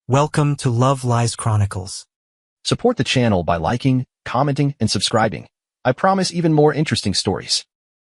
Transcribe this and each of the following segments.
Welcome to Love Lies Chronicles. Support the channel by liking, commenting, and subscribing. I promise even more interesting stories.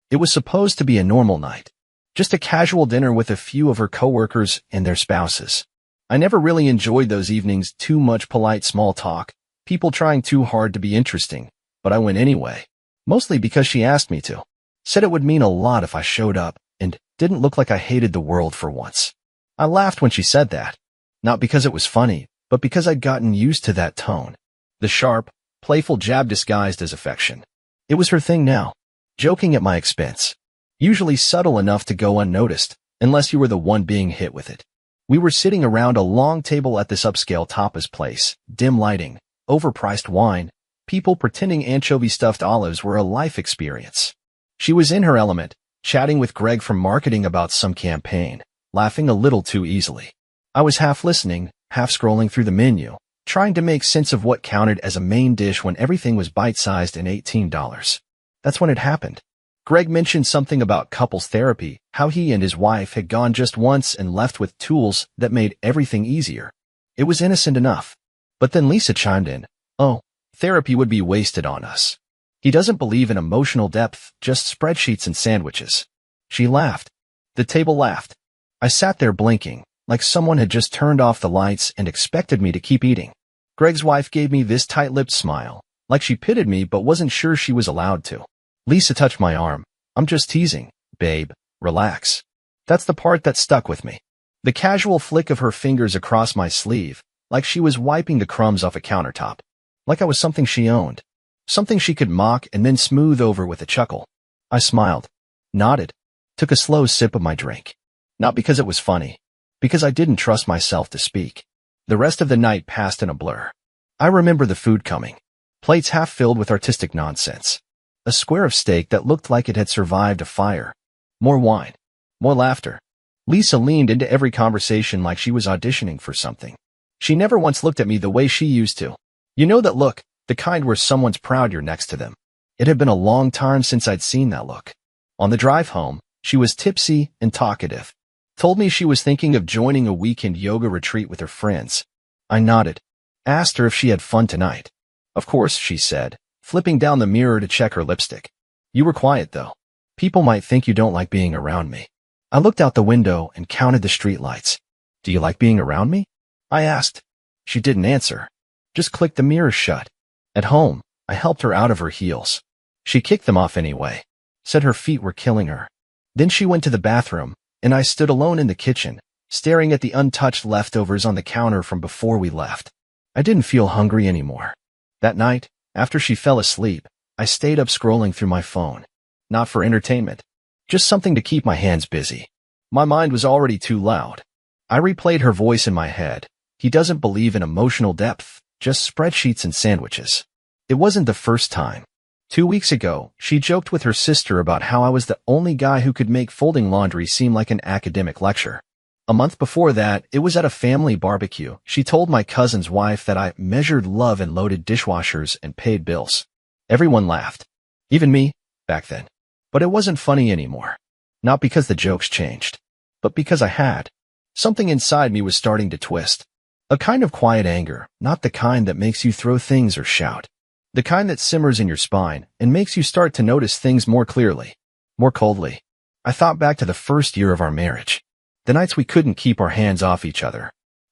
It was supposed to be a normal night. Just a casual dinner with a few of her coworkers and their spouses. I never really enjoyed those evenings, too much polite small talk, people trying too hard to be interesting, but I went anyway. Mostly because she asked me to. Said it would mean a lot if I showed up, and didn't look like I hated the world for once. I laughed when she said that. Not because it was funny, but because I'd gotten used to that tone. The sharp, playful jab disguised as affection. It was her thing now. Joking at my expense. Usually subtle enough to go unnoticed, unless you were the one being hit with it. We were sitting around a long table at this upscale tapas place, dim lighting, overpriced wine, people pretending anchovy-stuffed olives were a life experience. She was in her element, chatting with Greg from marketing about some campaign, laughing a little too easily. I was half listening, half scrolling through the menu, trying to make sense of what counted as a main dish when everything was bite-sized and $18. That's when it happened. Greg mentioned something about couples therapy, how he and his wife had gone just once and left with tools that made everything easier. It was innocent enough. But then Lisa chimed in, "Oh, therapy would be wasted on us. He doesn't believe in emotional depth, just spreadsheets and sandwiches." She laughed. The table laughed. I sat there blinking, like someone had just turned off the lights and expected me to keep eating. Greg's wife gave me this tight-lipped smile, like she pitied me but wasn't sure she was allowed to. Lisa touched my arm. "I'm just teasing, babe. Relax." That's the part that stuck with me. The casual flick of her fingers across my sleeve, like she was wiping the crumbs off a countertop. Like I was something she owned. Something she could mock and then smooth over with a chuckle. I smiled, nodded, took a slow sip of my drink. Not because it was funny. Because I didn't trust myself to speak. The rest of the night passed in a blur. I remember the food coming. Plates half filled with artistic nonsense. A square of steak that looked like it had survived a fire. More wine. More laughter. Lisa leaned into every conversation like she was auditioning for something. She never once looked at me the way she used to. You know that look, the kind where someone's proud you're next to them. It had been a long time since I'd seen that look. On the drive home, she was tipsy and talkative. Told me she was thinking of joining a weekend yoga retreat with her friends. I nodded. Asked her if she had fun tonight. "Of course," she said, flipping down the mirror to check her lipstick. "You were quiet, though. People might think you don't like being around me." I looked out the window and counted the streetlights. "Do you like being around me?" I asked. She didn't answer. Just clicked the mirror shut. At home, I helped her out of her heels. She kicked them off anyway. Said her feet were killing her. Then she went to the bathroom, and I stood alone in the kitchen, staring at the untouched leftovers on the counter from before we left. I didn't feel hungry anymore. That night, after she fell asleep, I stayed up scrolling through my phone. Not for entertainment. Just something to keep my hands busy. My mind was already too loud. I replayed her voice in my head. He doesn't believe in emotional depth, just spreadsheets and sandwiches. It wasn't the first time. 2 weeks ago, she joked with her sister about how I was the only guy who could make folding laundry seem like an academic lecture. A month before that, it was at a family barbecue. She told my cousin's wife that I measured love and loaded dishwashers and paid bills. Everyone laughed. Even me, back then. But it wasn't funny anymore. Not because the jokes changed, but because I had. Something inside me was starting to twist. A kind of quiet anger, not the kind that makes you throw things or shout. The kind that simmers in your spine and makes you start to notice things more clearly, more coldly. I thought back to the first year of our marriage. The nights we couldn't keep our hands off each other.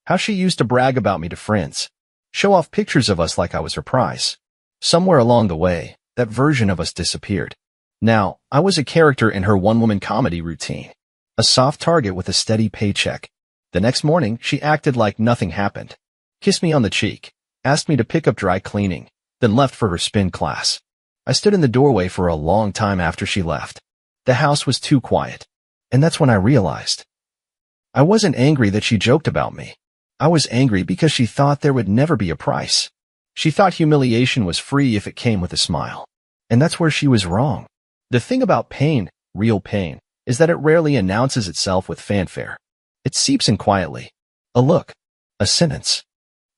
How she used to brag about me to friends. Show off pictures of us like I was her prize. Somewhere along the way, that version of us disappeared. Now, I was a character in her one-woman comedy routine. A soft target with a steady paycheck. The next morning, she acted like nothing happened. Kissed me on the cheek. Asked me to pick up dry cleaning. Then left for her spin class. I stood in the doorway for a long time after she left. The house was too quiet. And that's when I realized. I wasn't angry that she joked about me. I was angry because she thought there would never be a price. She thought humiliation was free if it came with a smile. And that's where she was wrong. The thing about pain, real pain, is that it rarely announces itself with fanfare. It seeps in quietly. A look. A sentence.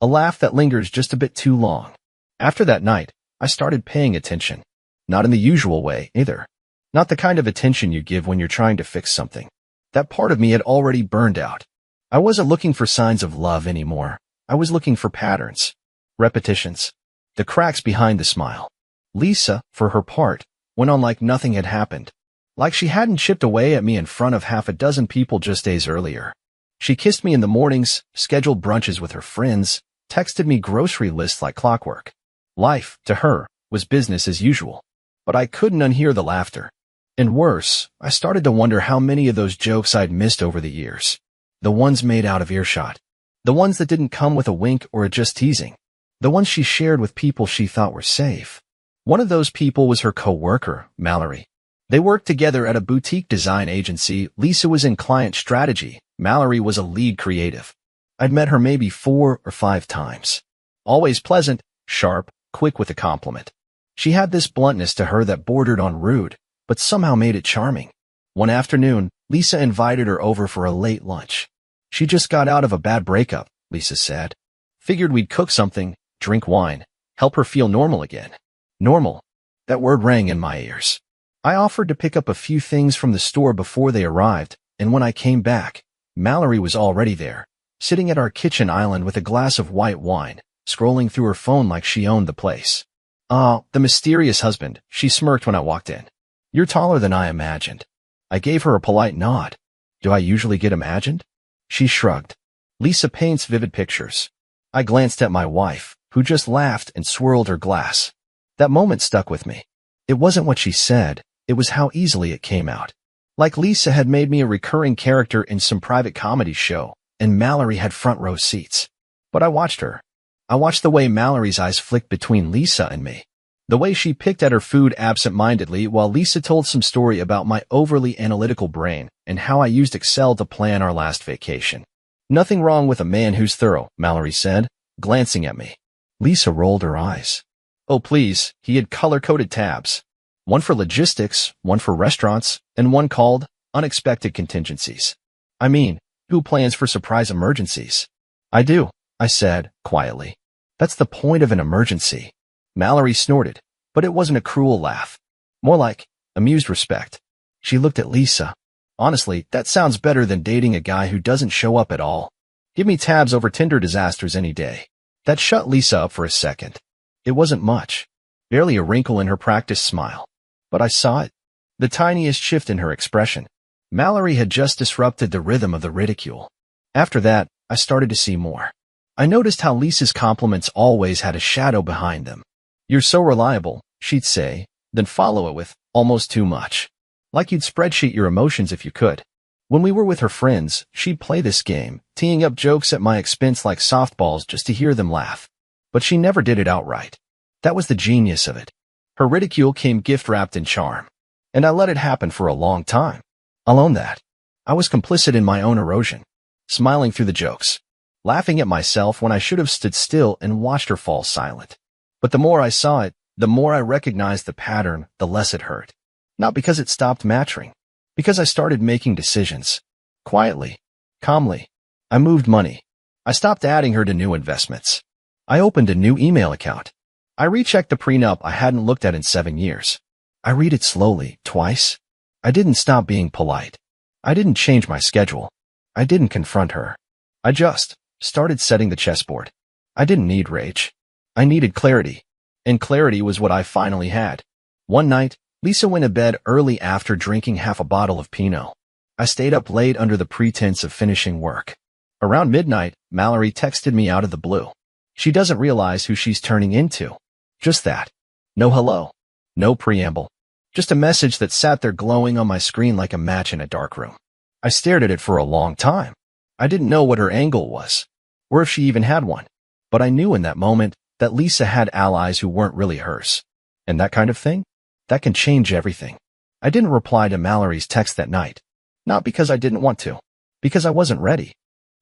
A laugh that lingers just a bit too long. After that night, I started paying attention. Not in the usual way, either. Not the kind of attention you give when you're trying to fix something. That part of me had already burned out. I wasn't looking for signs of love anymore. I was looking for patterns, repetitions, the cracks behind the smile. Lisa, for her part, went on like nothing had happened, like she hadn't chipped away at me in front of half a dozen people just days earlier. She kissed me in the mornings, scheduled brunches with her friends, texted me grocery lists like clockwork. Life, to her, was business as usual. But I couldn't unhear the laughter. And worse, I started to wonder how many of those jokes I'd missed over the years. The ones made out of earshot. The ones that didn't come with a wink or a just teasing. The ones she shared with people she thought were safe. One of those people was her co-worker, Mallory. They worked together at a boutique design agency. Lisa was in client strategy. Mallory was a lead creative. I'd met her maybe 4 or 5 times. Always pleasant, sharp, quick with a compliment. She had this bluntness to her that bordered on rude, but somehow made it charming. One afternoon, Lisa invited her over for a late lunch. She just got out of a bad breakup, Lisa said. Figured we'd cook something, drink wine, help her feel normal again. Normal. That word rang in my ears. I offered to pick up a few things from the store before they arrived, and when I came back, Mallory was already there, sitting at our kitchen island with a glass of white wine, scrolling through her phone like she owned the place. "Ah, the mysterious husband," she smirked when I walked in. "You're taller than I imagined." I gave her a polite nod. "Do I usually get imagined?" She shrugged. "Lisa paints vivid pictures." I glanced at my wife, who just laughed and swirled her glass. That moment stuck with me. It wasn't what she said, it was how easily it came out. Like Lisa had made me a recurring character in some private comedy show, and Mallory had front row seats. But I watched her. I watched the way Mallory's eyes flicked between Lisa and me. The way she picked at her food absent-mindedly while Lisa told some story about my overly analytical brain and how I used Excel to plan our last vacation. "Nothing wrong with a man who's thorough," Mallory said, glancing at me. Lisa rolled her eyes. "Oh, please," he had color-coded tabs. One for logistics, one for restaurants, and one called unexpected contingencies. I mean, who plans for surprise emergencies? "I do," I said, quietly. "That's the point of an emergency." Mallory snorted, but it wasn't a cruel laugh. More like amused respect. She looked at Lisa. "Honestly, that sounds better than dating a guy who doesn't show up at all. Give me tabs over Tinder disasters any day." That shut Lisa up for a second. It wasn't much. Barely a wrinkle in her practiced smile. But I saw it. The tiniest shift in her expression. Mallory had just disrupted the rhythm of the ridicule. After that, I started to see more. I noticed how Lisa's compliments always had a shadow behind them. "You're so reliable," she'd say, then follow it with almost too much. Like you'd spreadsheet your emotions if you could. When we were with her friends, she'd play this game, teeing up jokes at my expense like softballs just to hear them laugh. But she never did it outright. That was the genius of it. Her ridicule came gift-wrapped in charm. And I let it happen for a long time. I'll own that. I was complicit in my own erosion, smiling through the jokes, laughing at myself when I should have stood still and watched her fall silent. But the more I saw it, the more I recognized the pattern, the less it hurt. Not because it stopped mattering, because I started making decisions. Quietly, calmly. I moved money. I stopped adding her to new investments. I opened a new email account. I rechecked the prenup I hadn't looked at in 7 years. I read it slowly, twice. I didn't stop being polite. I didn't change my schedule. I didn't confront her. I just started setting the chessboard. I didn't need rage. I needed clarity. And clarity was what I finally had. One night, Lisa went to bed early after drinking half a bottle of Pinot. I stayed up late under the pretense of finishing work. Around midnight, Mallory texted me out of the blue. She doesn't realize who she's turning into. Just that. No hello. No preamble. Just a message that sat there glowing on my screen like a match in a dark room. I stared at it for a long time. I didn't know what her angle was, or if she even had one. But I knew in that moment that Lisa had allies who weren't really hers. And that kind of thing? That can change everything. I didn't reply to Mallory's text that night. Not because I didn't want to. Because I wasn't ready.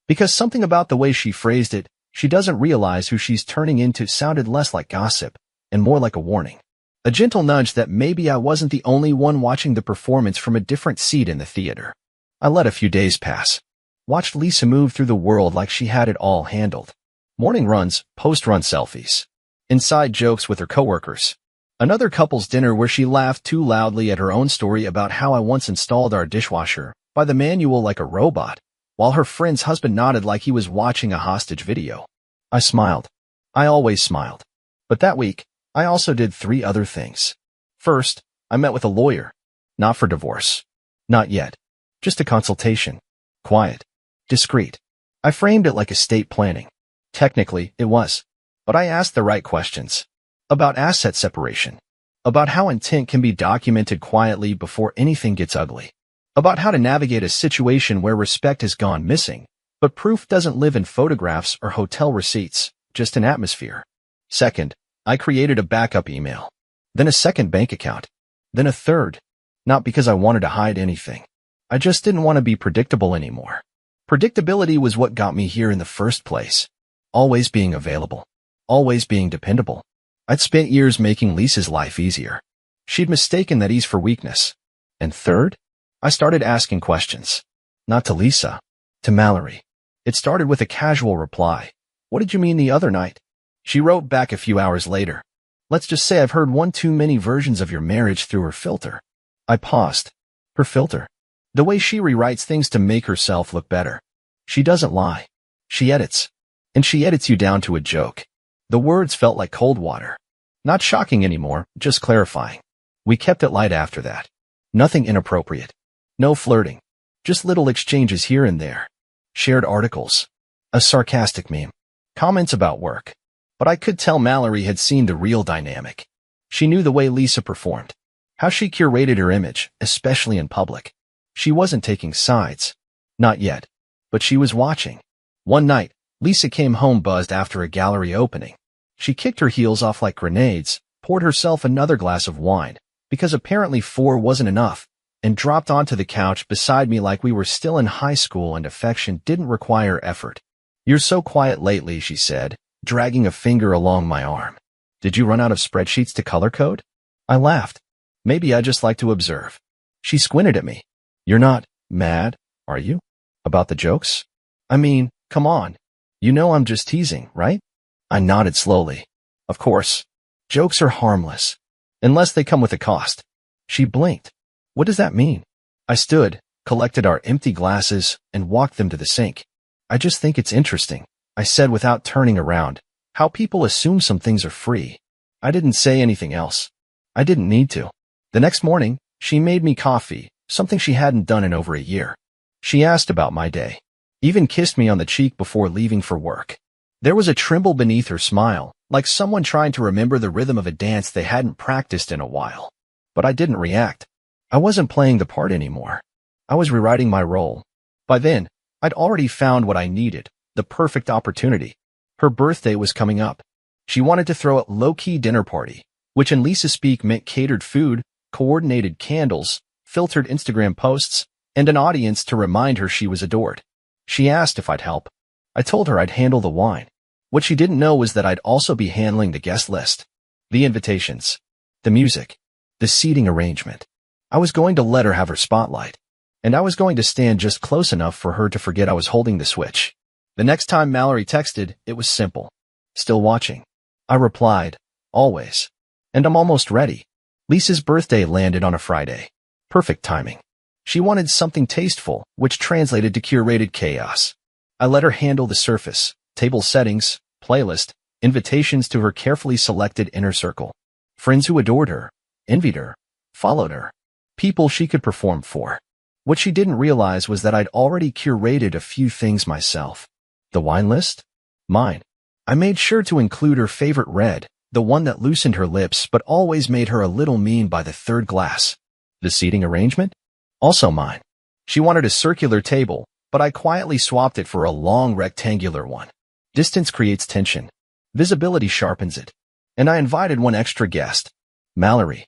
Because something about the way she phrased it, she doesn't realize who she's turning into, sounded less like gossip and more like a warning. A gentle nudge that maybe I wasn't the only one watching the performance from a different seat in the theater. I let a few days pass. Watched Lisa move through the world like she had it all handled. Morning runs, post-run selfies. Inside jokes with her coworkers. Another couple's dinner where she laughed too loudly at her own story about how I once installed our dishwasher by the manual like a robot, while her friend's husband nodded like he was watching a hostage video. I smiled. I always smiled. But that week, I also did 3 other things. First, I met with a lawyer. Not for divorce. Not yet. Just a consultation. Quiet. Discreet. I framed it like estate planning. Technically, it was. But I asked the right questions. About asset separation. About how intent can be documented quietly before anything gets ugly. About how to navigate a situation where respect has gone missing, but proof doesn't live in photographs or hotel receipts, just in atmosphere. Second, I created a backup email. Then a second bank account. Then a third. Not because I wanted to hide anything. I just didn't want to be predictable anymore. Predictability was what got me here in the first place. Always being available. Always being dependable. I'd spent years making Lisa's life easier. She'd mistaken that ease for weakness. And third, I started asking questions. Not to Lisa. To Mallory. It started with a casual reply. What did you mean the other night? She wrote back a few hours later. Let's just say I've heard one too many versions of your marriage through her filter. I paused. Her filter. The way she rewrites things to make herself look better. She doesn't lie. She edits. And she edits you down to a joke. The words felt like cold water. Not shocking anymore, just clarifying. We kept it light after that. Nothing inappropriate. No flirting. Just little exchanges here and there. Shared articles. A sarcastic meme. Comments about work. But I could tell Mallory had seen the real dynamic. She knew the way Lisa performed. How she curated her image, especially in public. She wasn't taking sides. Not yet. But she was watching. One night, Lisa came home buzzed after a gallery opening. She kicked her heels off like grenades, poured herself another glass of wine, because apparently 4 wasn't enough, and dropped onto the couch beside me like we were still in high school and affection didn't require effort. You're so quiet lately, she said, dragging a finger along my arm. Did you run out of spreadsheets to color code? I laughed. Maybe I just like to observe. She squinted at me. You're not mad, are you? About the jokes? I mean, come on. You know I'm just teasing, right? I nodded slowly. Of course. Jokes are harmless. Unless they come with a cost. She blinked. What does that mean? I stood, collected our empty glasses, and walked them to the sink. I just think it's interesting, I said without turning around, how people assume some things are free. I didn't say anything else. I didn't need to. The next morning, she made me coffee, something she hadn't done in over a year. She asked about my day. Even kissed me on the cheek before leaving for work. There was a tremble beneath her smile, like someone trying to remember the rhythm of a dance they hadn't practiced in a while. But I didn't react. I wasn't playing the part anymore. I was rewriting my role. By then, I'd already found what I needed, the perfect opportunity. Her birthday was coming up. She wanted to throw a low-key dinner party, which in Lisa speak meant catered food, coordinated candles, filtered Instagram posts, and an audience to remind her she was adored. She asked if I'd help. I told her I'd handle the wine. What she didn't know was that I'd also be handling the guest list, the invitations, the music, the seating arrangement. I was going to let her have her spotlight, and I was going to stand just close enough for her to forget I was holding the switch. The next time Mallory texted, it was simple. Still watching. I replied, always. And I'm almost ready. Lisa's birthday landed on a Friday. Perfect timing. She wanted something tasteful, which translated to curated chaos. I let her handle the surface, table settings, playlist, invitations to her carefully selected inner circle. Friends who adored her, envied her, followed her. People she could perform for. What she didn't realize was that I'd already curated a few things myself. The wine list? Mine. I made sure to include her favorite red, the one that loosened her lips but always made her a little mean by the third glass. The seating arrangement? Also mine. She wanted a circular table, but I quietly swapped it for a long rectangular one. Distance creates tension. Visibility sharpens it. And I invited one extra guest. Mallory.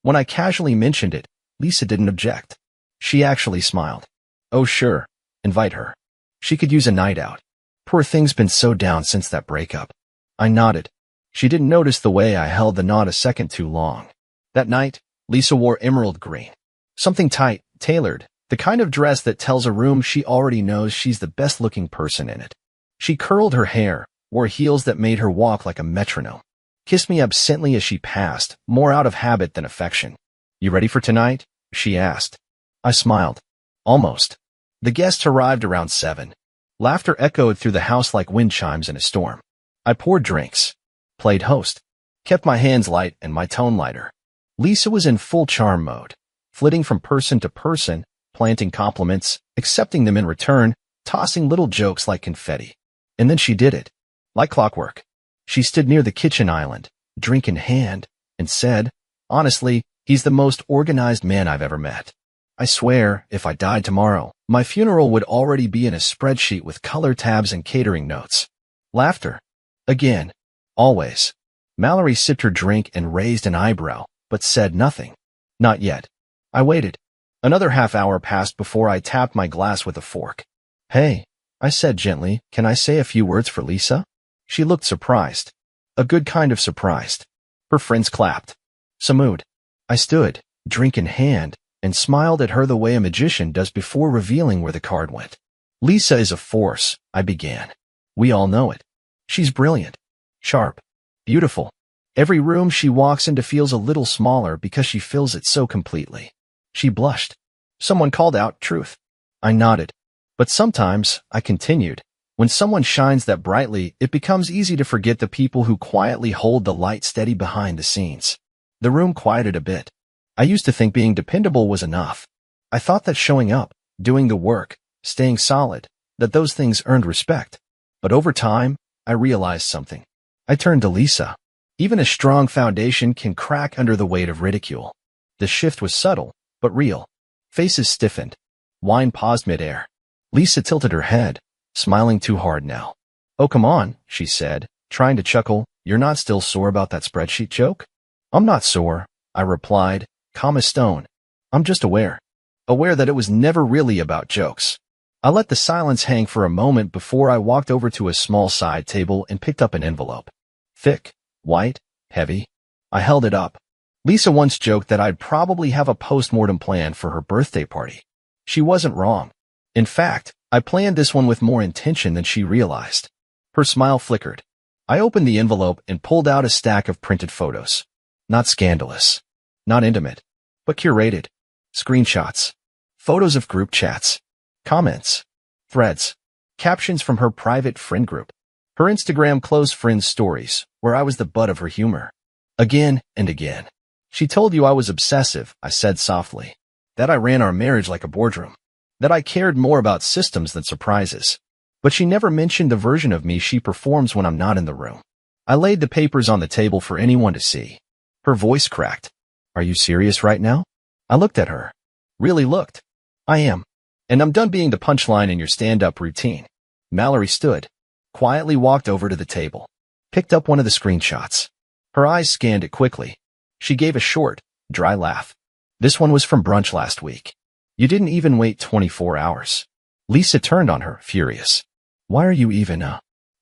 When I casually mentioned it, Lisa didn't object. She actually smiled. Oh sure, invite her. She could use a night out. Poor thing's been so down since that breakup. I nodded. She didn't notice the way I held the nod a second too long. That night, Lisa wore emerald green. Something tight, tailored, the kind of dress that tells a room she already knows she's the best-looking person in it. She curled her hair, wore heels that made her walk like a metronome. Kissed me absently as she passed, more out of habit than affection. You ready for tonight? She asked. I smiled. Almost. The guests arrived around 7. Laughter echoed through the house like wind chimes in a storm. I poured drinks, played host, kept my hands light and my tone lighter. Lisa was in full charm mode, flitting from person to person, planting compliments, accepting them in return, tossing little jokes like confetti. And then she did it. Like clockwork. She stood near the kitchen island, drink in hand, and said, "Honestly, he's the most organized man I've ever met. I swear, if I died tomorrow, my funeral would already be in a spreadsheet with color tabs and catering notes." Laughter. Again. Always. Mallory sipped her drink and raised an eyebrow, but said nothing. Not yet. I waited. Another half-hour passed before I tapped my glass with a fork. "Hey," I said gently, "can I say a few words for Lisa?" She looked surprised. A good kind of surprised. Her friends clapped. Samud. I stood, drink in hand, and smiled at her the way a magician does before revealing where the card went. "Lisa is a force," I began. "We all know it. She's brilliant, sharp, beautiful. Every room she walks into feels a little smaller because she fills it so completely." She blushed. Someone called out, "Truth." I nodded. But sometimes, I continued, when someone shines that brightly, it becomes easy to forget the people who quietly hold the light steady behind the scenes. The room quieted a bit. I used to think being dependable was enough. I thought that showing up, doing the work, staying solid, that those things earned respect. But over time, I realized something. I turned to Lisa. Even a strong foundation can crack under the weight of ridicule. The shift was subtle, but real. Faces stiffened. Wine paused midair. Lisa tilted her head, smiling too hard now. "Oh, come on," she said, trying to chuckle. "You're not still sore about that spreadsheet joke?" "I'm not sore," I replied, calm as stone. "I'm just aware. Aware that it was never really about jokes." I let the silence hang for a moment before I walked over to a small side table and picked up an envelope. Thick, white, heavy. I held it up. Lisa once joked that I'd probably have a post-mortem plan for her birthday party. She wasn't wrong. In fact, I planned this one with more intention than she realized. Her smile flickered. I opened the envelope and pulled out a stack of printed photos. Not scandalous. Not intimate. But curated. Screenshots. Photos of group chats. Comments. Threads. Captions from her private friend group. Her Instagram close friends stories, where I was the butt of her humor. Again and again. "She told you I was obsessive," I said softly. "That I ran our marriage like a boardroom. That I cared more about systems than surprises. But she never mentioned the version of me she performs when I'm not in the room." I laid the papers on the table for anyone to see. Her voice cracked. "Are you serious right now?" I looked at her. Really looked. "I am. And I'm done being the punchline in your stand-up routine." Mallory stood, quietly walked over to the table, picked up one of the screenshots. Her eyes scanned it quickly. She gave a short, dry laugh. "This one was from brunch last week. You didn't even wait 24 hours. Lisa turned on her, furious. "Why are you even,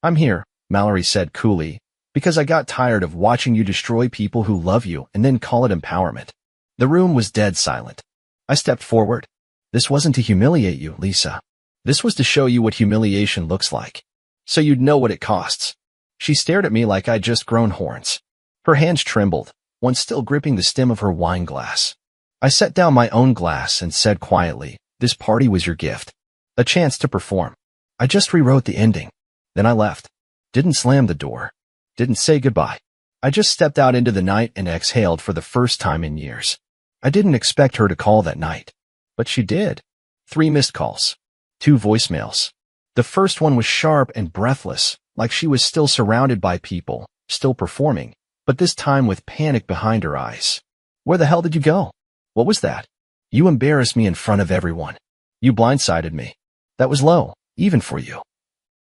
I'm here," Mallory said coolly, "because I got tired of watching you destroy people who love you and then call it empowerment." The room was dead silent. I stepped forward. "This wasn't to humiliate you, Lisa. This was to show you what humiliation looks like. So you'd know what it costs." She stared at me like I'd just grown horns. Her hands trembled, one still gripping the stem of her wine glass. I set down my own glass and said quietly, "This party was your gift. A chance to perform. I just rewrote the ending." Then I left. Didn't slam the door. Didn't say goodbye. I just stepped out into the night and exhaled for the first time in years. I didn't expect her to call that night. But she did. 3 missed calls. 2 voicemails. The first one was sharp and breathless, like she was still surrounded by people, still performing, but this time with panic behind her eyes. "Where the hell did you go? What was that? You embarrassed me in front of everyone. You blindsided me. That was low, even for you."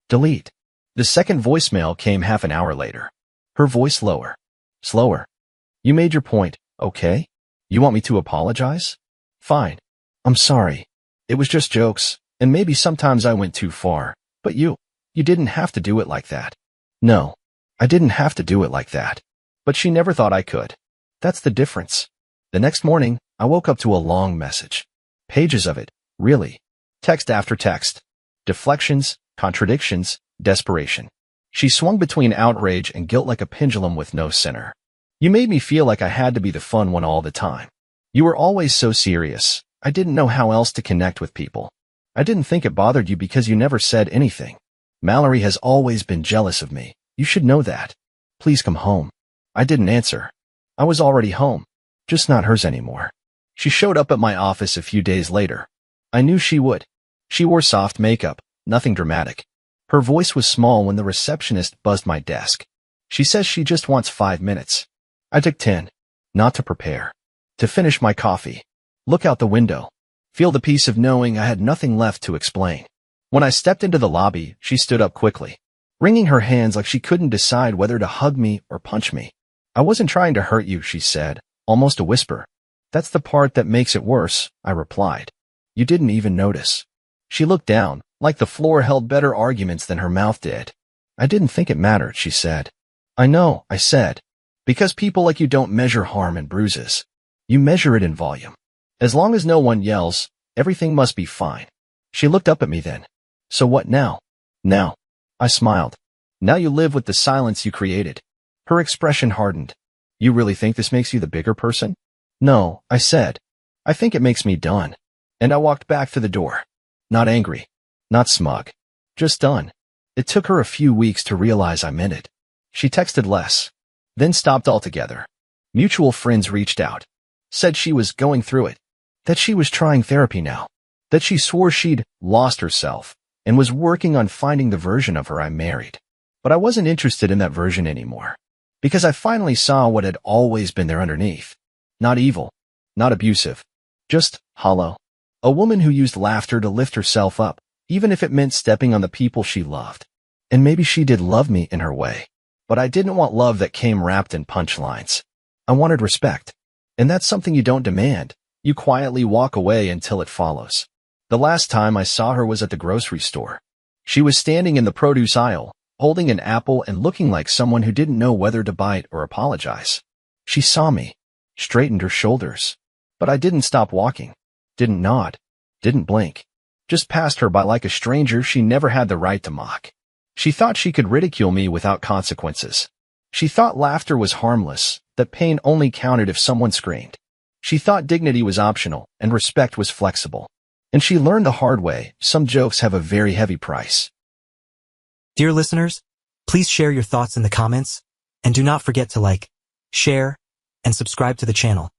Delete. The second voicemail came half an hour later. Her voice lower. Slower. "You made your point, okay? You want me to apologize? Fine. I'm sorry. It was just jokes, and maybe sometimes I went too far. But you didn't have to do it like that." No, I didn't have to do it like that. But she never thought I could. That's the difference. The next morning, I woke up to a long message. Pages of it, really. Text after text. Deflections, contradictions, desperation. She swung between outrage and guilt like a pendulum with no center. "You made me feel like I had to be the fun one all the time. You were always so serious. I didn't know how else to connect with people. I didn't think it bothered you because you never said anything. Mallory has always been jealous of me. You should know that. Please come home. I didn't answer. I was already home, just not hers anymore. She showed up at my office a few days later. I knew she would. She wore soft makeup, nothing dramatic. Her voice was small when the receptionist buzzed my desk. She says she just wants 5 minutes. I took 10. Not to prepare. To finish my coffee. Look out the window. Feel the peace of knowing I had nothing left to explain. When I stepped into the lobby, she stood up quickly, wringing her hands like she couldn't decide whether to hug me or punch me. I wasn't trying to hurt you, she said, almost a whisper. That's the part that makes it worse, I replied. You didn't even notice. She looked down, like the floor held better arguments than her mouth did. I didn't think it mattered, she said. I know, I said. Because people like you don't measure harm in bruises. You measure it in volume. As long as no one yells, everything must be fine. She looked up at me then. So what now? Now. I smiled. Now you live with the silence you created. Her expression hardened. You really think this makes you the bigger person? No, I said. I think it makes me done. And I walked back to the door. Not angry. Not smug. Just done. It took her a few weeks to realize I meant it. She texted less. Then stopped altogether. Mutual friends reached out. Said she was going through it. That she was trying therapy now. That she swore she'd lost herself and was working on finding the version of her I married. But I wasn't interested in that version anymore. Because I finally saw what had always been there underneath. Not evil. Not abusive. Just hollow. A woman who used laughter to lift herself up, even if it meant stepping on the people she loved. And maybe she did love me in her way. But I didn't want love that came wrapped in punchlines. I wanted respect. And that's something you don't demand. You quietly walk away until it follows. The last time I saw her was at the grocery store. She was standing in the produce aisle, holding an apple and looking like someone who didn't know whether to bite or apologize. She saw me, straightened her shoulders. But I didn't stop walking, didn't nod, didn't blink. Just passed her by like a stranger she never had the right to mock. She thought she could ridicule me without consequences. She thought laughter was harmless, that pain only counted if someone screamed. She thought dignity was optional and respect was flexible. And she learned the hard way, some jokes have a very heavy price. Dear listeners, please share your thoughts in the comments, and do not forget to like, share, and subscribe to the channel.